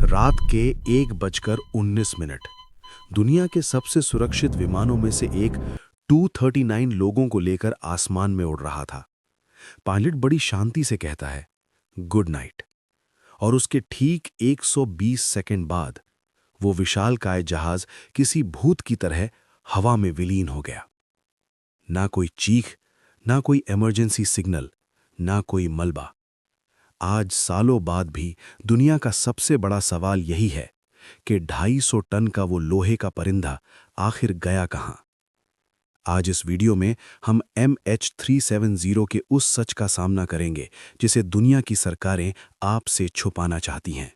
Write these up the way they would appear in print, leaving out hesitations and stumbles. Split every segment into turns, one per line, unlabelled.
रात के 1:19 दुनिया के सबसे सुरक्षित विमानों में से एक 239 लोगों को लेकर आसमान में उड़ रहा था। पायलट बड़ी शांति से कहता है, गुड नाइट, और उसके ठीक 120 सेकंड बाद वो विशालकाय जहाज किसी भूत की तरह हवा में विलीन हो गया। ना कोई चीख, ना कोई इमरजेंसी सिग्नल, ना कोई मलबा। आज सालों बाद भी दुनिया का सबसे बड़ा सवाल यही है कि 250 टन का वो लोहे का परिंदा आखिर गया कहां। आज इस वीडियो में हम MH370 के उस सच का सामना करेंगे जिसे दुनिया की सरकारें आपसे छुपाना चाहती हैं।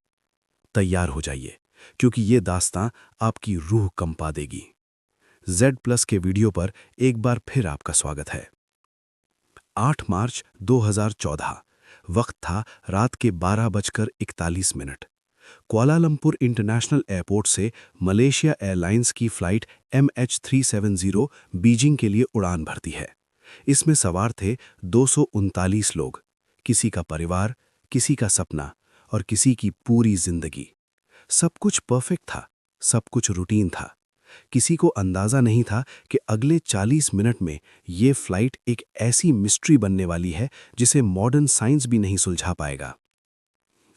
तैयार हो जाइए, क्योंकि ये दास्तां आपकी रूह कंपा देगी। Z+ के वीडियो पर एक बार फिर आपका स्वागत है। 8 मार्च 2014, वक्त था रात के 12:41। कुआलालंपुर इंटरनेशनल एयरपोर्ट से मलेशिया एयरलाइंस की फ्लाइट MH370 बीजिंग के लिए उड़ान भरती है। इसमें सवार थे 239 लोग, किसी का परिवार, किसी का सपना और किसी की पूरी जिंदगी। सब कुछ परफेक्ट था, सब कुछ रूटीन था। किसी को अंदाजा नहीं था कि अगले 40 मिनट में ये फ्लाइट एक ऐसी मिस्ट्री बनने वाली है जिसे मॉडर्न साइंस भी नहीं सुलझा पाएगा।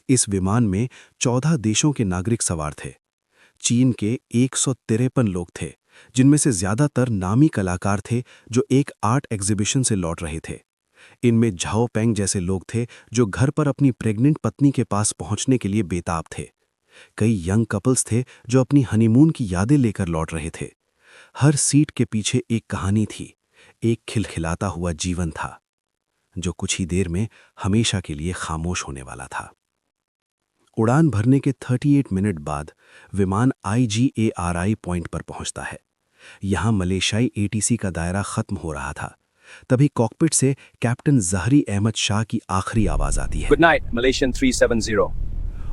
इस विमान में 14 देशों के नागरिक सवार थे। चीन के 153 लोग थे, जिनमें से ज्यादातर नामी कलाकार थे जो एक आर्ट एग्जीबिशन से लौट रहे थे। इनमें झाओ पेंग जैसे लोग थे जो घर पर अपनी प्रेग्नेंट पत्नी के पास पहुंचने के लिए बेताब थे। कई यंग कपल्स थे जो अपनी हनीमून की यादें लेकर लौट रहे थे। हर सीट के पीछे एक कहानी थी, एक खिलखिलाता हुआ जीवन था, जो कुछ ही देर में हमेशा के लिए खामोश होने वाला था। उड़ान भरने के 38 मिनट बाद विमान IGARI पॉइंट पर पहुंचता है। यहां मलेशियाई ATC का दायरा खत्म हो रहा था। तभी कॉकपिट से कैप्टन जहरी अहमद शाह की आखिरी आवाज आती है,
गुड नाइट मलेशियन 370।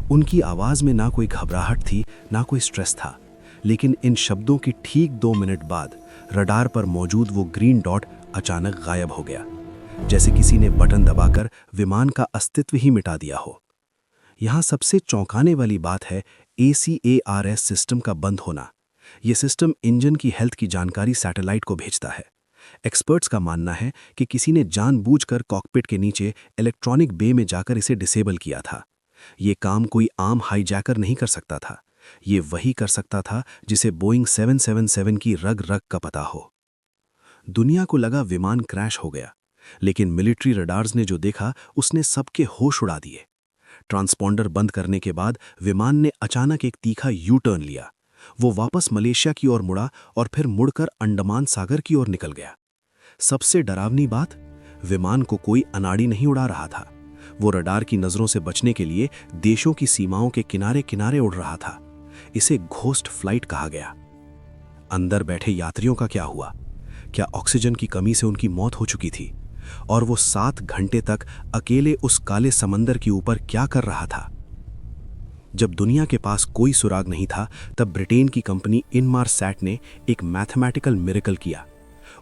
उनकी आवाज में ना कोई घबराहट थी, ना कोई स्ट्रेस था, लेकिन इन शब्दों के ठीक 2 मिनट बाद रडार पर मौजूद वो ग्रीन डॉट अचानक गायब हो गया, जैसे किसी ने बटन दबाकर विमान का अस्तित्व ही मिटा दिया हो। यहां सबसे चौंकाने वाली बात है ACARS सिस्टम का बंद होना। यह सिस्टम इंजन की हेल्थ की जानकारी सैटेलाइट को भेजता है। एक्सपर्ट्स का मानना है कि किसी ने जानबूझकर कॉकपिट के नीचे इलेक्ट्रॉनिक बे में जाकर इसे डिसेबल किया था। ये काम कोई आम हाईजैकर नहीं कर सकता था। ये वही कर सकता था जिसे बोइंग 777 की रग रग का पता हो। दुनिया को लगा विमान क्रैश हो गया, लेकिन मिलिट्री रडार्स ने जो देखा उसने सबके होश उड़ा दिए। ट्रांसपॉन्डर बंद करने के बाद विमान ने अचानक एक तीखा यू टर्न लिया। वो वापस मलेशिया की ओर मुड़ा और फिर मुड़कर अंडमान सागर की ओर निकल गया। सबसे डरावनी बात, विमान को कोई अनाड़ी नहीं उड़ा रहा था। वो रडार की नजरों से बचने के लिए देशों की सीमाओं के किनारे किनारे उड़ रहा था। इसे घोस्ट फ्लाइट कहा गया। अंदर बैठे यात्रियों का क्या हुआ? क्या ऑक्सीजन की कमी से उनकी मौत हो चुकी थी? और वो 7 घंटे तक अकेले उस काले समंदर के ऊपर क्या कर रहा था? जब दुनिया के पास कोई सुराग नहीं था, तब ब्रिटेन की कंपनी इनमारसैट ने एक मैथमेटिकल मिरेकल किया।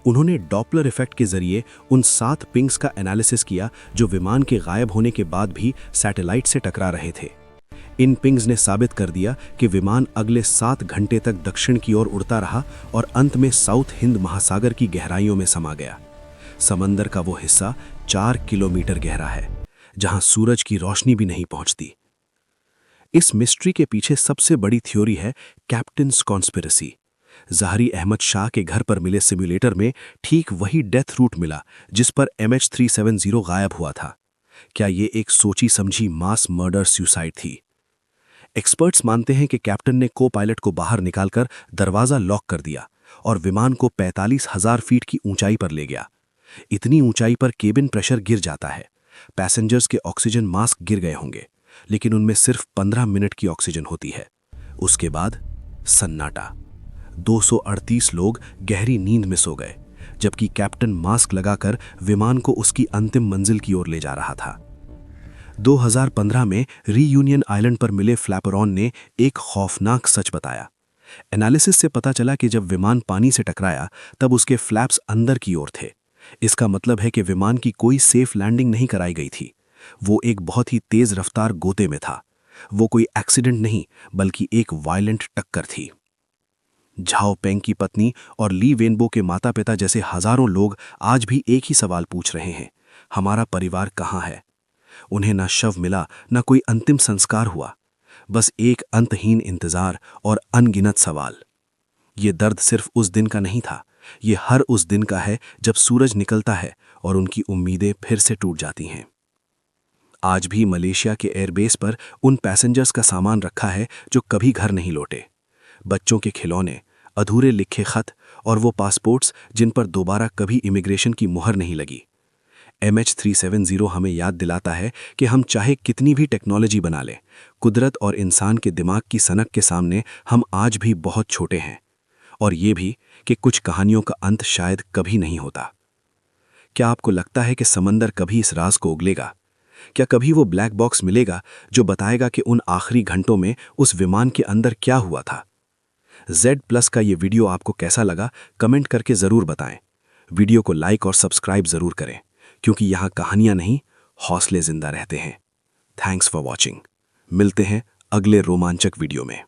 उन्होंने डॉपलर इफेक्ट के जरिए उन 7 पिंग्स का एनालिसिस किया जो विमान के गायब होने के बाद भी सैटेलाइट से टकरा रहे थे। इन पिंग्स ने साबित कर दिया कि विमान अगले 7 घंटे तक दक्षिण की ओर उड़ता रहा और अंत में साउथ हिंद महासागर की गहराइयों में समा गया। समंदर का वो हिस्सा 4 किलोमीटर गहरा है, जहां सूरज की रोशनी भी नहीं पहुंचती। इस मिस्ट्री के पीछे सबसे बड़ी थ्योरी है कैप्टन्स कॉन्स्पिरेसी। जहरी अहमद शाह के घर पर मिले सिम्युलेटर में ठीक वही डेथ रूट मिला जिस पर MH370 गायब हुआ था। क्या ये एक सोची समझी मास मर्डर सुसाइड थी? एक्सपर्ट्स मानते हैं कि कैप्टन ने को पायलट को बाहर निकालकर दरवाजा लॉक कर दिया और विमान को 45,000 फीट की ऊंचाई पर ले गया। इतनी ऊंचाई पर केबिन प्रेशर गिर जाता है। पैसेंजर्स के ऑक्सीजन मास्क गिर गए होंगे, लेकिन उनमें सिर्फ 15 मिनट की ऑक्सीजन होती है। उसके बाद सन्नाटा। 238 लोग गहरी नींद में सो गए, जबकि कैप्टन मास्क लगाकर विमान को उसकी अंतिम मंजिल की ओर ले जा रहा था। 2015 में रीयूनियन आइलैंड पर मिले फ्लैपरॉन ने एक खौफनाक सच बताया। एनालिसिस से पता चला कि जब विमान पानी से टकराया तब उसके फ्लैप्स अंदर की ओर थे। इसका मतलब है कि विमान की कोई सेफ लैंडिंग नहीं कराई गई थी। वो एक बहुत ही तेज रफ्तार गोते में था। वो कोई एक्सीडेंट नहीं बल्कि एक वायलेंट टक्कर थी। झाओ पेंग की पत्नी और ली वेनबो के माता पिता जैसे हजारों लोग आज भी एक ही सवाल पूछ रहे हैं, हमारा परिवार कहाँ है? उन्हें ना शव मिला, ना कोई अंतिम संस्कार हुआ, बस एक अंतहीन इंतजार और अनगिनत सवाल। ये दर्द सिर्फ उस दिन का नहीं था, ये हर उस दिन का है जब सूरज निकलता है और उनकी उम्मीदें फिर से टूट जाती हैं। आज भी मलेशिया के एयरबेस पर उन पैसेंजर्स का सामान रखा है जो कभी घर नहीं लौटे। बच्चों के खिलौने, अधूरे लिखे खत और वो पासपोर्ट्स जिन पर दोबारा कभी इमिग्रेशन की मुहर नहीं लगी। MH370 हमें याद दिलाता है कि हम चाहे कितनी भी टेक्नोलॉजी बना लें, कुदरत और इंसान के दिमाग की सनक के सामने हम आज भी बहुत छोटे हैं। और ये भी कि कुछ कहानियों का अंत शायद कभी नहीं होता। क्या आपको लगता है कि समंदर कभी इस राज को उगलेगा? क्या कभी वो ब्लैक बॉक्स मिलेगा जो बताएगा कि उन आखिरी घंटों में उस विमान के अंदर क्या हुआ था? Z+ का ये वीडियो आपको कैसा लगा, कमेंट करके ज़रूर बताएं। वीडियो को लाइक और सब्सक्राइब ज़रूर करें, क्योंकि यहाँ कहानियाँ नहीं, हौसले जिंदा रहते हैं। Thanks for watching. मिलते हैं अगले रोमांचक वीडियो में।